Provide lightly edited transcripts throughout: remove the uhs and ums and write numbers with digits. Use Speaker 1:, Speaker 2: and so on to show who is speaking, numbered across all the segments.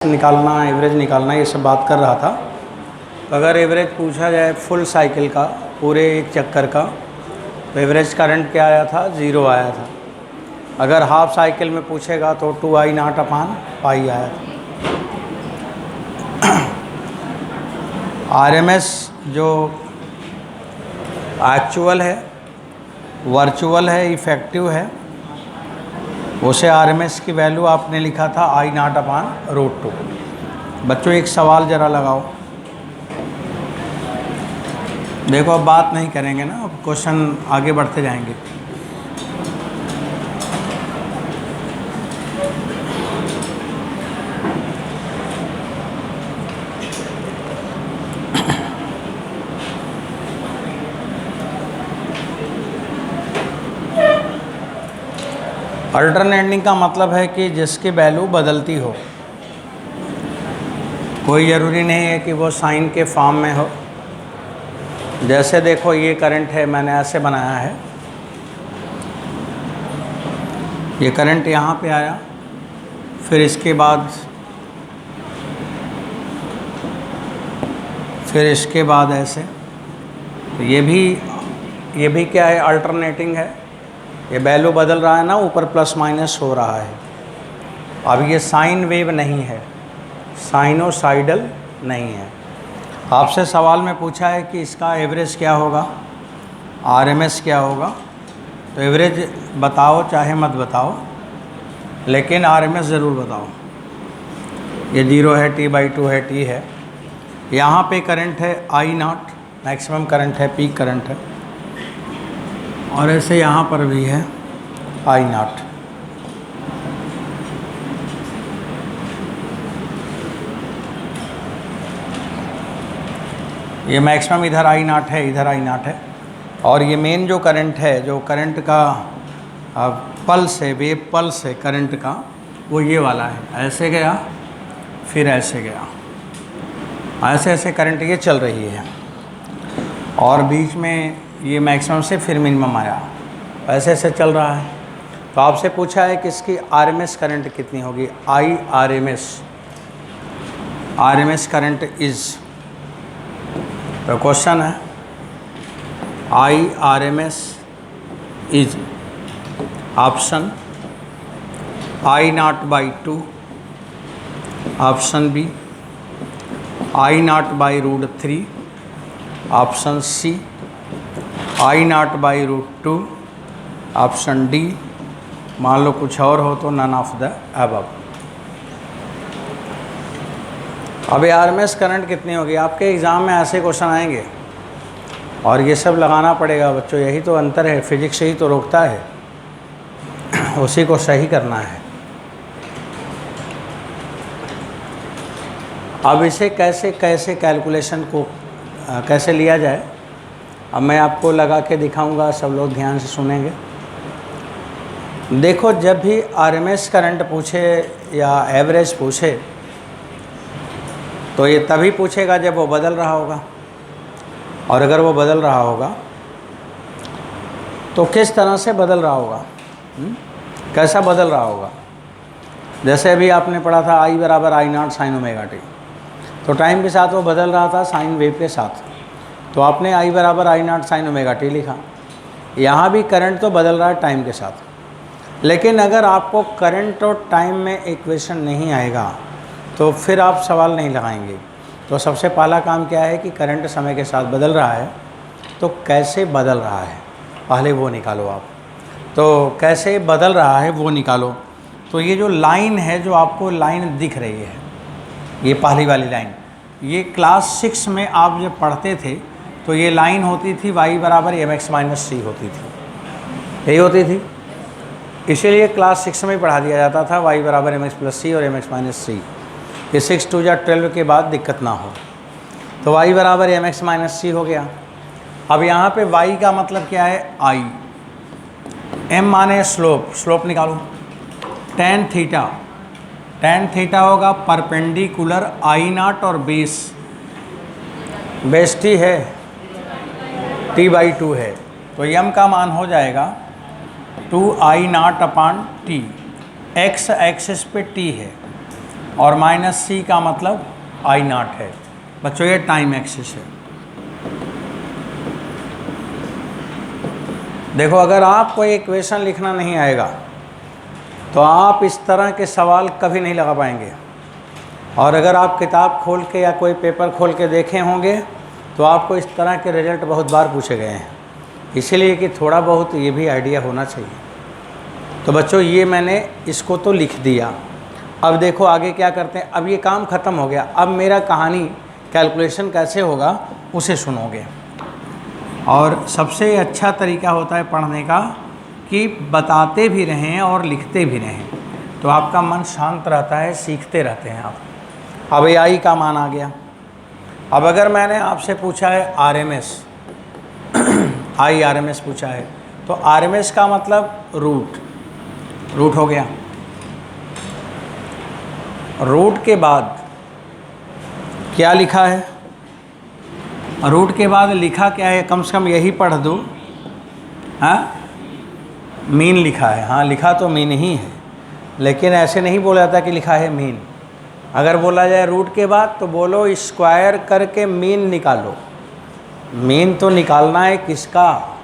Speaker 1: निकालना, एवरेज निकालना, ये सब बात कर रहा था। अगर एवरेज पूछा जाए फुल साइकिल का, पूरे एक चक्कर का, तो एवरेज करंट क्या आया था? 0 आया था। अगर हाफ साइकिल में पूछेगा तो 2I0/पाई आया था। RMS जो एक्चुअल है, वर्चुअल है, इफ़ेक्टिव है, उसे RMS की वैल्यू आपने लिखा था I0/√2। बच्चों एक सवाल ज़रा लगाओ। देखो अब बात नहीं करेंगे ना, अब क्वेश्चन आगे बढ़ते जाएंगे। अल्टरनेटिंग का मतलब है कि जिसकी वैल्यू बदलती हो। कोई ज़रूरी नहीं है कि वो साइन के फॉर्म में हो। जैसे देखो ये करंट है, मैंने ऐसे बनाया है, ये करंट यहाँ पे आया, फिर इसके बाद ऐसे, तो ये भी क्या है? अल्टरनेटिंग है। ये वैल्यू बदल रहा है ना, ऊपर प्लस माइनस हो रहा है। अब ये साइन वेव नहीं है, साइनोसाइडल नहीं है। आपसे सवाल में पूछा है कि इसका एवरेज क्या होगा, RMS क्या होगा, तो एवरेज बताओ चाहे मत बताओ, लेकिन RMS ज़रूर बताओ। ये 0 है, T/2 है, T है। यहाँ पे करंट है I0, मैक्सिमम करंट है, पीक करंट है, और ऐसे यहाँ पर भी है I0। ये मैक्सिमम इधर I0 है, इधर I0 है, और ये मेन जो करंट है, जो करंट का पल्स है, वेव पल्स है करंट का, वो ये वाला है। ऐसे गया, फिर ऐसे गया, ऐसे ऐसे करंट ये चल रही है, और बीच में ये मैक्सिमम से फिर मिनिमम आया, ऐसे ऐसे चल रहा है। तो आपसे पूछा है कि इसकी RMS करंट कितनी होगी, RMS करंट इज़, तो क्वेश्चन है RMS is option I0/2, option b I0/√3, option c I0/√2, option d मान लो कुछ और हो तो नन ऑफ द अबव। अब RMS करंट कितनी होगी? आपके एग्ज़ाम में ऐसे क्वेश्चन आएंगे और ये सब लगाना पड़ेगा बच्चों। यही तो अंतर है, फिजिक्स ही तो रोकता है, उसी को सही करना है। अब इसे कैसे कैसे कैलकुलेशन को कैसे लिया जाए, अब मैं आपको लगा के दिखाऊंगा, सब लोग ध्यान से सुनेंगे। देखो, जब भी RMS करंट पूछे या एवरेज पूछे तो ये तभी पूछेगा जब वो बदल रहा होगा, और अगर वो बदल रहा होगा तो किस तरह से बदल रहा होगा, कैसा बदल रहा होगा। जैसे अभी आपने पढ़ा था I/I0 sin ωt, तो टाइम के साथ वो बदल रहा था साइन वेव के साथ, तो आपने I/I0 sin ωt लिखा। यहाँ भी करंट तो बदल रहा है टाइम के साथ, लेकिन अगर आपको करंट और टाइम में इक्वेशन नहीं आएगा तो फिर आप सवाल नहीं लगाएंगे। तो सबसे पहला काम क्या है कि करंट समय के साथ बदल रहा है, तो कैसे बदल रहा है पहले वो निकालो आप। तो कैसे बदल रहा है वो निकालो। तो ये जो लाइन है, जो आपको लाइन दिख रही है, ये पहली वाली लाइन, ये क्लास 6 में आप जब पढ़ते थे तो ये लाइन होती थी y/mx-c होती थी, यही होती थी। इसीलिए क्लास 6 में पढ़ा दिया जाता था y/mx+c और mx-c, कि 6 2 12 के बाद दिक्कत ना हो। तो y/mx-c हो गया। अब यहाँ पे y का मतलब क्या है? I, m माने स्लोप, स्लोप निकालो। tan थीटा होगा परपेंडिकुलर I0 और बेस t है, T/2 है, तो m का मान हो जाएगा 2I0/t। x एक्सिस पे t है और माइनस सी का मतलब आई नॉट है। बच्चों ये टाइम एक्सिस है। देखो अगर आपको इक्वेशन लिखना नहीं आएगा तो आप इस तरह के सवाल कभी नहीं लगा पाएंगे। और अगर आप किताब खोल के या कोई पेपर खोल के देखे होंगे तो आपको इस तरह के रिजल्ट बहुत बार पूछे गए हैं। इसीलिए कि थोड़ा बहुत ये भी आइडिया होना चाहिए। तो बच्चों ये मैंने इसको तो लिख दिया। अब देखो आगे क्या करते हैं। अब ये काम ख़त्म हो गया। अब मेरा कहानी कैलकुलेशन कैसे होगा उसे सुनोगे। और सबसे अच्छा तरीका होता है पढ़ने का कि बताते भी रहें और लिखते भी रहें, तो आपका मन शांत रहता है, सीखते रहते हैं आप। अब ये आई का मान आ गया। अब अगर मैंने आपसे पूछा है आरएमएस, आई आरएमएस पूछा है, तो आरएमएस का मतलब रूट हो गया। रूट के बाद क्या लिखा है? रूट के बाद लिखा क्या है? कम से कम यही पढ़ दो। हाँ, मीन लिखा है। हाँ, लिखा तो मीन ही है, लेकिन ऐसे नहीं बोला जाता कि लिखा है मीन। अगर बोला जाए रूट के बाद तो बोलो स्क्वायर करके मीन निकालो। मीन तो निकालना है किसका?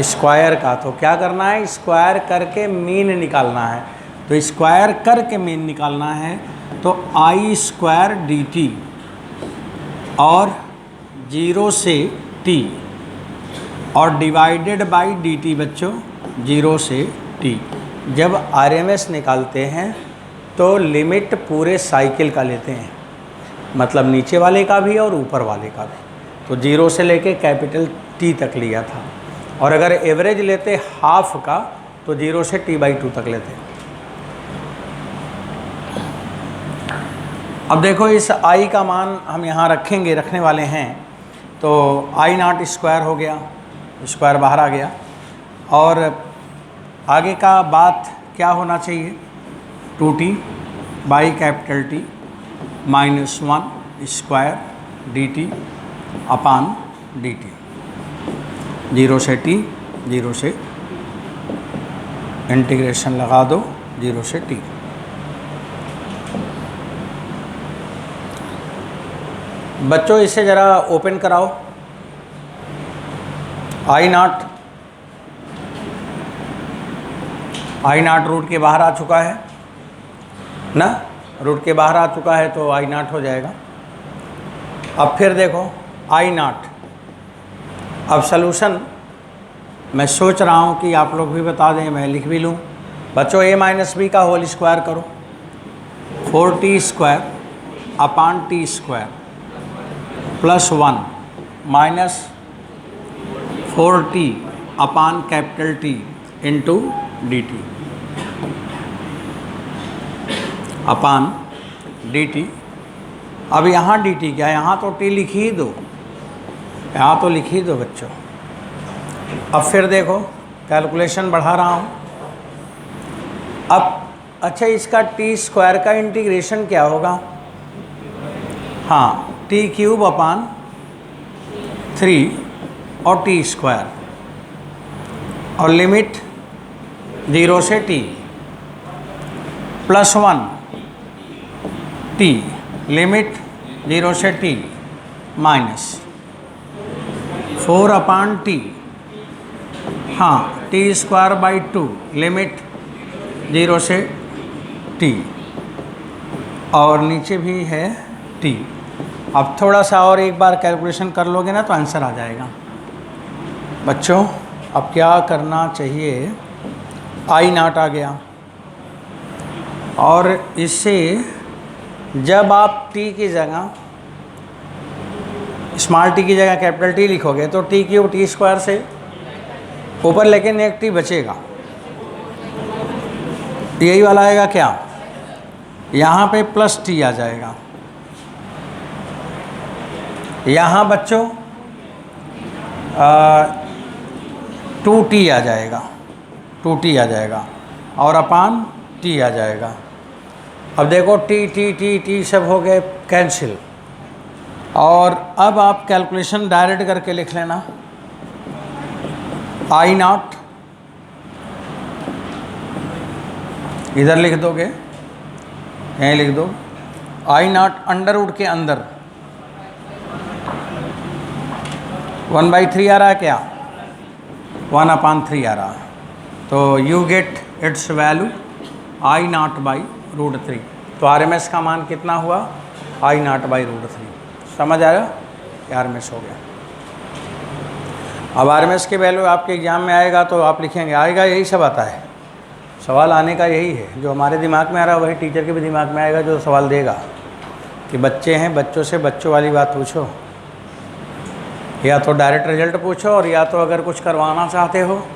Speaker 1: स्क्वायर का। तो क्या करना है? स्क्वायर करके मीन निकालना है। तो स्क्वायर करके मीन निकालना है तो आई स्क्वायर डी टी और 0 से t और डिवाइडेड बाई डी टी। बच्चों 0 से t जब आरएमएस निकालते हैं तो लिमिट पूरे साइकिल का लेते हैं, मतलब नीचे वाले का भी और ऊपर वाले का भी। तो 0 से लेके कैपिटल T तक लिया था। और अगर एवरेज लेते हाफ का तो 0 से t/2 तक लेते। अब देखो इस i का मान हम यहाँ रखने वाले हैं। तो आई नॉट स्क्वायर हो गया, स्क्वायर बाहर आ गया। और आगे का बात क्या होना चाहिए? 2t by capital T minus 1 square D t upon d T. 0 से t, 0 से इंटीग्रेशन लगा दो 0 से t। बच्चों इसे ज़रा ओपन कराओ। आई नॉट रूट के बाहर आ चुका है ना, रूट के बाहर आ चुका है तो आई नॉट हो जाएगा। अब फिर देखो आई नॉट। अब सलूशन मैं सोच रहा हूँ कि आप लोग भी बता दें, मैं लिख भी लूँ। बच्चों a माइनस बी का होल स्क्वायर करो। 4t square upon t square plus 1 minus 4t upon capital T into d t upon d t. अब यहाँ डी टी क्या है? यहाँ तो t लिख ही दो, यहाँ तो लिख ही दो बच्चों। अब फिर देखो कैलकुलेशन बढ़ा रहा हूँ। अब अच्छा इसका टी स्क्वायर का इंटीग्रेशन क्या होगा? हाँ, टी क्यूब अपान 3 और टी स्क्वायर और लिमिट 0 से t प्लस 1 t लिमिट 0 से t माइनस 4 अपान t। हाँ, टी स्क्वायर बाई 2 लिमिट 0 से t और नीचे भी है t। अब थोड़ा सा और एक बार कैलकुलेशन कर लोगे ना तो आंसर आ जाएगा। बच्चों अब क्या करना चाहिए? आई नॉट आ गया और इससे जब आप t की जगह स्मॉल t की जगह कैपिटल T लिखोगे तो t क्यूब टी स्क्वायर से ऊपर लेकिन एक t बचेगा, यही वाला आएगा क्या? यहाँ पे प्लस t आ जाएगा। यहाँ बच्चों 2t आ जाएगा, 2t आ जाएगा और अपान t आ जाएगा। अब देखो t सब हो गए कैंसिल। और अब आप कैलकुलेशन डायरेक्ट करके लिख लेना। आई नॉट इधर लिख दोगे यहीं लिख दो, आई नॉट अंडर रूट के अंदर 1/3 आ रहा है क्या, 1/3 आ रहा है, तो you get it's value I0/√3। तो RMS का मान कितना हुआ, I0/√3। समझ आया, RMS हो गया। अब RMS की वैल्यू आपके एग्ज़ाम में आएगा तो आप लिखेंगे, आएगा, यही सब आता है, सवाल आने का यही है, जो हमारे दिमाग में आ रहा है वही टीचर के भी दिमाग में आएगा जो सवाल देगा, कि बच्चे हैं, बच्चों से बच्चों वाली बात पूछो, या तो डायरेक्ट रिजल्ट पूछो, और या तो अगर कुछ करवाना चाहते हो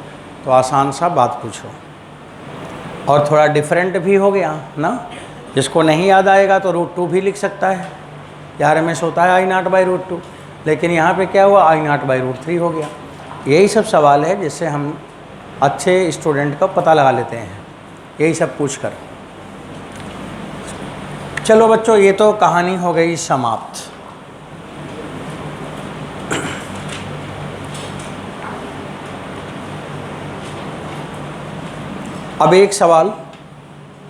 Speaker 1: तो आसान सा बात पूछो, और थोड़ा डिफरेंट भी हो गया ना। जिसको नहीं याद आएगा तो √2 भी लिख सकता है, RMS होता है I0/√2, लेकिन यहाँ पे क्या हुआ, I0/√3 हो गया। यही सब सवाल है जिससे हम अच्छे स्टूडेंट का पता लगा लेते हैं, यही सब पूछकर। चलो बच्चों, ये तो कहानी हो गई समाप्त। अब एक सवाल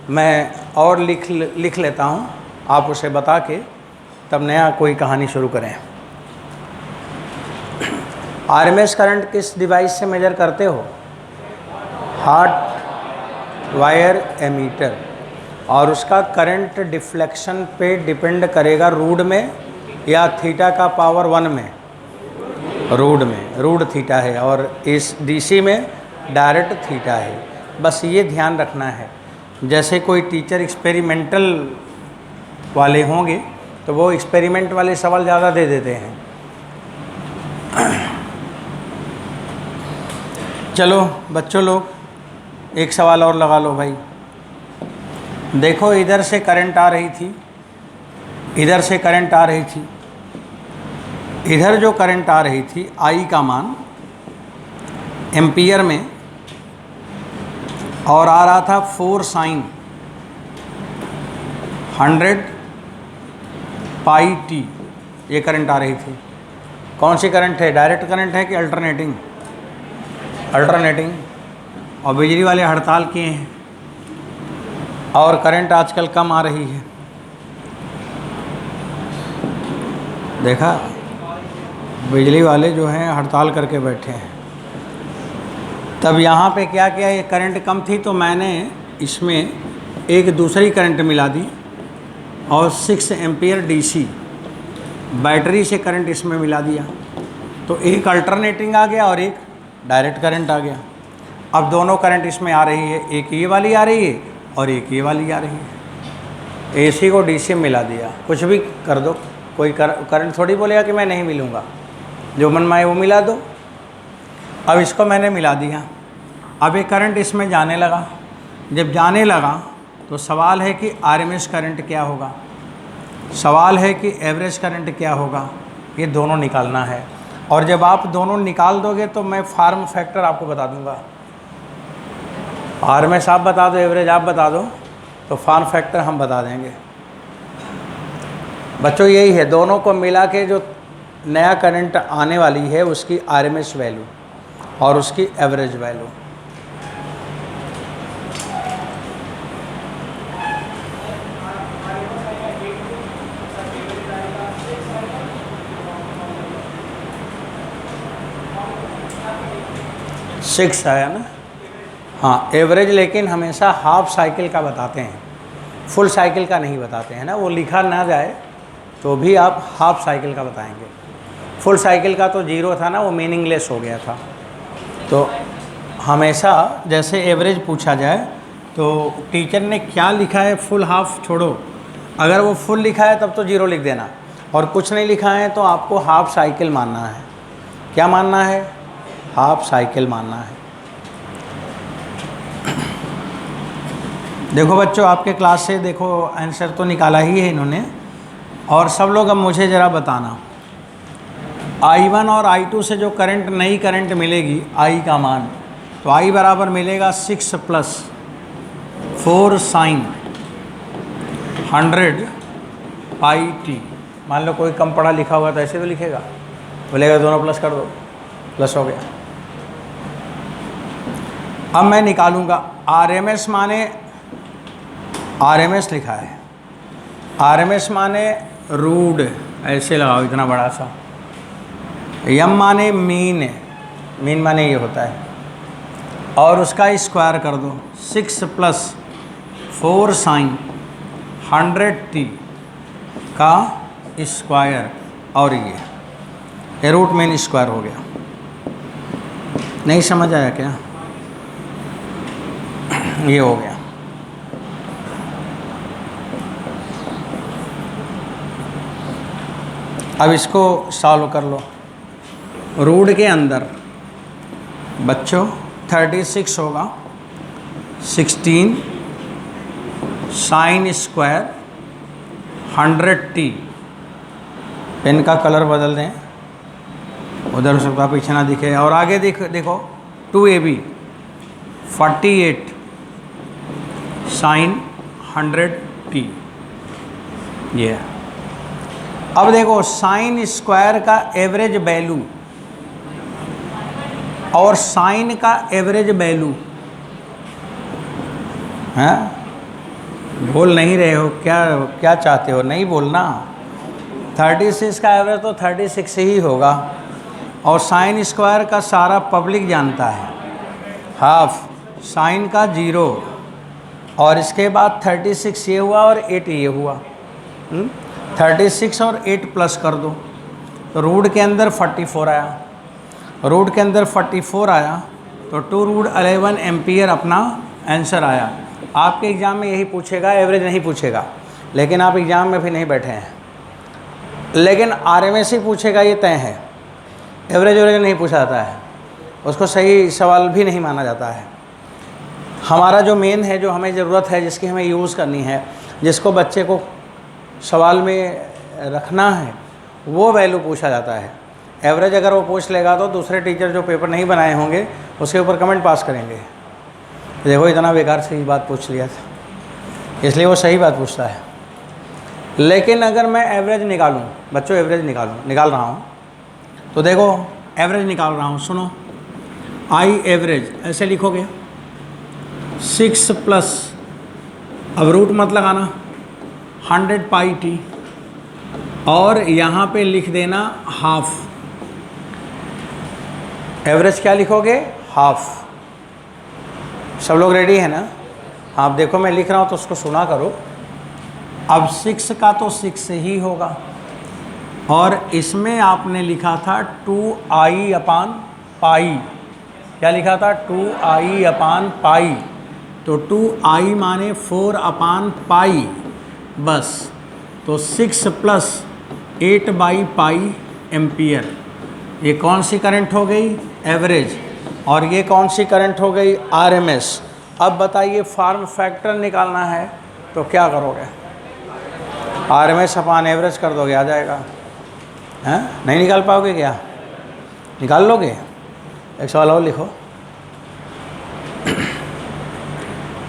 Speaker 1: मैं और लिख लेता हूँ, आप उसे बता के तब नया कोई कहानी शुरू करें। RMS करंट किस डिवाइस से मेजर करते हो, हॉट वायर एमीटर, और उसका करंट डिफ्लेक्शन पे डिपेंड करेगा रूट में या थीटा का पावर 1 में, रूट में, रूट थीटा है, और इस DC में डायरेक्ट थीटा है। बस ये ध्यान रखना है। जैसे कोई टीचर एक्सपेरिमेंटल वाले होंगे तो वो एक्सपेरिमेंट वाले सवाल ज़्यादा दे देते हैं। चलो बच्चों लोग, एक सवाल और लगा लो भाई। देखो, इधर से करंट आ रही थी, इधर से करंट आ रही थी, इधर जो करंट आ रही थी I का मान एम्पियर में, और आ रहा था 4 sin 100πt, ये करंट आ रही थी। कौन सी करंट है, डायरेक्ट करंट है कि अल्टरनेटिंग, अल्टरनेटिंग। और बिजली वाले हड़ताल किए हैं और करंट आजकल कम आ रही है, देखा, बिजली वाले जो हैं हड़ताल करके बैठे हैं। तब यहाँ पे क्या किया, ये करंट कम थी तो मैंने इसमें एक दूसरी करंट मिला दी, और 6 एम्पियर DC बैटरी से करंट इसमें मिला दिया, तो एक अल्टरनेटिंग आ गया और एक डायरेक्ट करंट आ गया। अब दोनों करंट इसमें आ रही है, एक ये वाली आ रही है और एक ये वाली आ रही है। AC को DC में मिला दिया, कुछ भी कर दो, कोई करंट थोड़ी बोलेगा कि मैं नहीं मिलूँगा, जो मन में आए वो मिला दो। अब इसको मैंने मिला दिया, अब ये करंट इसमें जाने लगा। जब जाने लगा तो सवाल है कि RMS करंट क्या होगा, सवाल है कि एवरेज करंट क्या होगा, ये दोनों निकालना है। और जब आप दोनों निकाल दोगे तो मैं फार्म फैक्टर आपको बता दूंगा। RMS आप बता दो, एवरेज आप बता दो, तो फार्म फैक्टर हम बता देंगे। बच्चों यही है, दोनों को मिला के जो नया करंट आने वाली है उसकी RMS वैल्यू और उसकी एवरेज वैल्यू। सिक्स आया ना, हाँ। एवरेज लेकिन हमेशा हाफ साइकिल का बताते हैं, फुल साइकिल का नहीं बताते हैं ना, वो लिखा ना जाए तो भी आप हाफ साइकिल का बताएंगे। फुल साइकिल का तो 0 था ना, वो मीनिंगलेस हो गया था। तो हमेशा जैसे एवरेज पूछा जाए तो टीचर ने क्या लिखा है, फुल हाफ छोड़ो, अगर वो फुल लिखा है तब तो 0 लिख देना, और कुछ नहीं लिखा है तो आपको हाफ साइकिल मानना है। क्या मानना है, हाफ साइकिल मानना है। देखो बच्चों, आपके क्लास से देखो आंसर तो निकाला ही है इन्होंने, और सब लोग अब मुझे ज़रा बताना, I1 और I2 से जो करंट, नई करंट मिलेगी I का मान, तो I बराबर मिलेगा 6 + 4 sin 100πt। मान लो कोई कम पढ़ा लिखा होगा तो ऐसे तो लिखेगा, बोलेगा दोनों प्लस कर दो, प्लस हो गया। अब मैं निकालूंगा RMS, माने RMS लिखा है, RMS माने रूट, ऐसे लगाओ इतना बड़ा सा। M माने मीन, मीन माने ये होता है, और उसका स्क्वायर कर दो। 6 + 4 sin 100t का स्क्वायर, और ये रूट मीन स्क्वायर हो गया। नहीं समझ आया क्या? ये हो गया। अब इसको सॉल्व कर लो। रूट के अंदर बच्चों 36 होगा, 16 sin स्क्वायर 100t। पेन का कलर बदल दें, उधर हो सकता पीछे ना दिखे, और आगे देखो 2ab 48 sin 100t। ये अब देखो साइन स्क्वायर का एवरेज वैल्यू और साइन का एवरेज वैल्यू, हैं? बोल नहीं रहे हो क्या? क्या चाहते हो? नहीं बोलना। 36 का एवरेज तो 36 ही होगा, और साइन स्क्वायर का सारा पब्लिक जानता है, हाफ साइन का 0, और इसके बाद 36 ये हुआ और 8 ये हुआ। 36 और 8 प्लस कर दो, तो रूट के अंदर 44 आया। रूट के अंदर 44 आया तो 2√11 एम्पियर अपना आंसर आया। आपके एग्ज़ाम में यही पूछेगा, एवरेज नहीं पूछेगा, लेकिन आप एग्ज़ाम में भी नहीं बैठे हैं, लेकिन RMS ही पूछेगा, ये तय है। एवरेज नहीं पूछा जाता है, उसको सही सवाल भी नहीं माना जाता है। हमारा जो मेन है, जो हमें ज़रूरत है, जिसकी हमें यूज़ करनी है, जिसको बच्चे को सवाल में रखना है, वो वैल्यू पूछा जाता है। एवरेज अगर वो पूछ लेगा तो दूसरे टीचर जो पेपर नहीं बनाए होंगे उसके ऊपर कमेंट पास करेंगे, देखो इतना बेकार सही बात पूछ लिया था, इसलिए वो सही बात पूछता है। लेकिन अगर मैं एवरेज निकालूं, बच्चों एवरेज निकाल रहा हूँ, तो देखो एवरेज निकाल रहा हूँ, सुनो। आई एवरेज ऐसे लिखोगे 6 प्लस, अब रूट मत लगाना, 100πt, और यहाँ पे लिख देना हाफ। एवरेज क्या लिखोगे? हाफ। सब लोग रेडी है ना? आप देखो मैं लिख रहा हूँ तो उसको सुना करो। अब 6 का तो 6 ही होगा, और इसमें आपने लिखा था 2i/π। क्या लिखा था? 2i/π। तो 2i माने 4/π, बस। तो 6 + 8/π एम्पियर। ये कौन सी करंट हो गई? एवरेज। और ये कौन सी करंट हो गई? RMS। अब बताइए फॉर्म फैक्टर निकालना है तो क्या करोगे? RMS/एवरेज कर दोगे, आ जाएगा। हैं? नहीं निकाल पाओगे क्या? निकाल लोगे? एक सवाल और लिखो,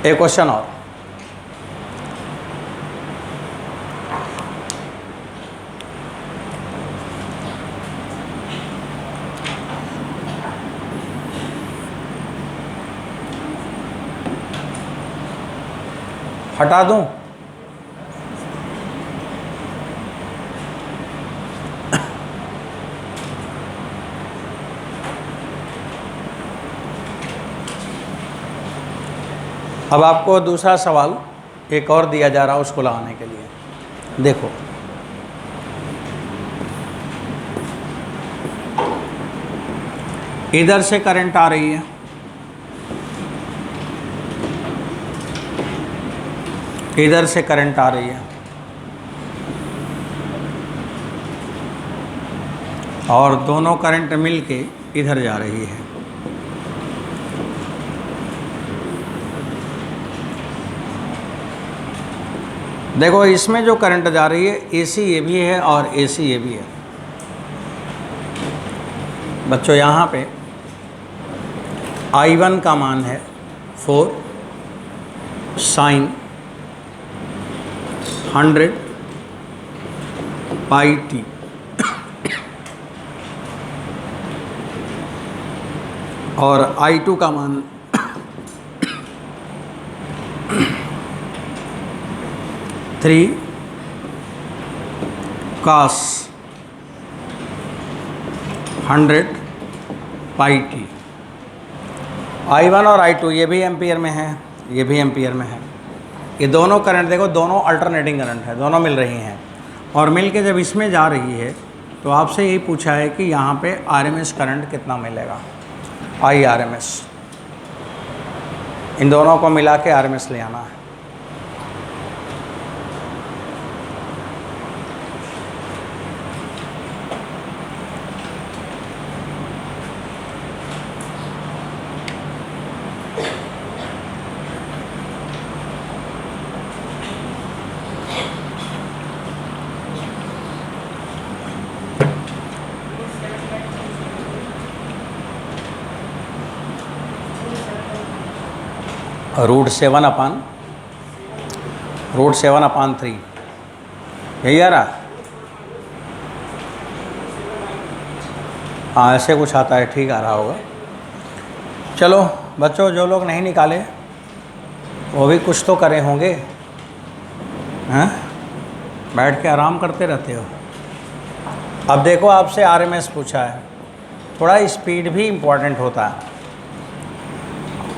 Speaker 1: एक क्वेश्चन और। हटा दूं? अब आपको दूसरा सवाल एक और दिया जा रहा है उसको लगाने के लिए। देखो इधर से करंट आ रही है, इधर से करंट आ रही है, और दोनों करंट मिलके इधर जा रही है। देखो इसमें जो करंट जा रही है AC ये भी है और AC ये भी है। बच्चों यहाँ पे I1 का मान है 4 sin 100πt, और I2 का मान 3 cos 100 पाई टी। I1 और I2 ये भी एम्पियर में है, ये भी एम्पियर में है। ये दोनों करंट देखो, दोनों अल्टरनेटिंग करंट है, दोनों मिल रही हैं। और मिल के जब इसमें जा रही है तो आपसे यही पूछा है कि यहाँ पे RMS करंट कितना मिलेगा, IRMS। इन दोनों को मिला के RMS ले आना है। √7/3 यही आ रहा। हाँ ऐसे कुछ आता है, ठीक आ रहा होगा। चलो बच्चों, जो लोग नहीं निकाले वो भी कुछ तो करे होंगे, हैं? बैठ के आराम करते रहते हो। अब देखो आपसे RMS पूछा है, थोड़ा स्पीड भी इम्पोर्टेंट होता है।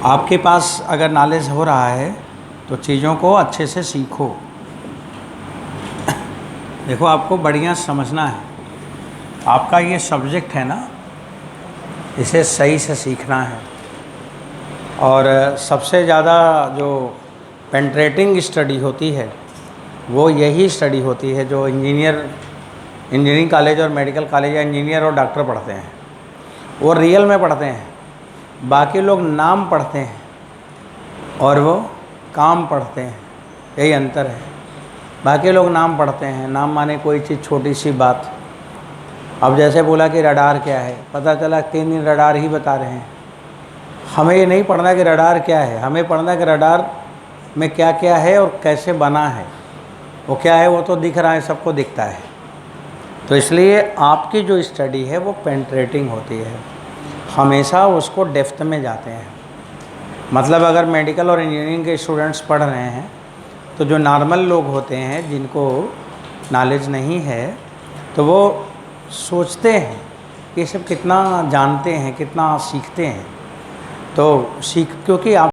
Speaker 1: आपके पास अगर नॉलेज हो रहा है तो चीज़ों को अच्छे से सीखो। देखो आपको बढ़िया समझना है, आपका ये सब्जेक्ट है ना, इसे सही से सीखना है। और सबसे ज़्यादा जो पेंट्रेटिंग स्टडी होती है वो यही स्टडी होती है जो इंजीनियरिंग कॉलेज और मेडिकल कॉलेज या इंजीनियर और डॉक्टर पढ़ते हैं। वो रियल में पढ़ते हैं, बाकी लोग नाम पढ़ते हैं और वो काम पढ़ते हैं, यही अंतर है। बाकी लोग नाम पढ़ते हैं, नाम माने कोई चीज़ छोटी सी बात। अब जैसे बोला कि रडार क्या है, पता चला 3 दिन रडार ही बता रहे हैं। हमें ये नहीं पढ़ना कि रडार क्या है, हमें पढ़ना कि रडार में क्या क्या है और कैसे बना है। वो क्या है वो तो दिख रहा है, सबको दिखता है। तो इसलिए आपकी जो स्टडी है वो पेंट्रेटिंग होती है, हमेशा उसको डेप्थ में जाते हैं। मतलब अगर मेडिकल और इंजीनियरिंग के स्टूडेंट्स पढ़ रहे हैं तो जो नॉर्मल लोग होते हैं जिनको नॉलेज नहीं है तो वो सोचते हैं कि ये सब कितना जानते हैं, कितना सीखते हैं। तो क्योंकि आप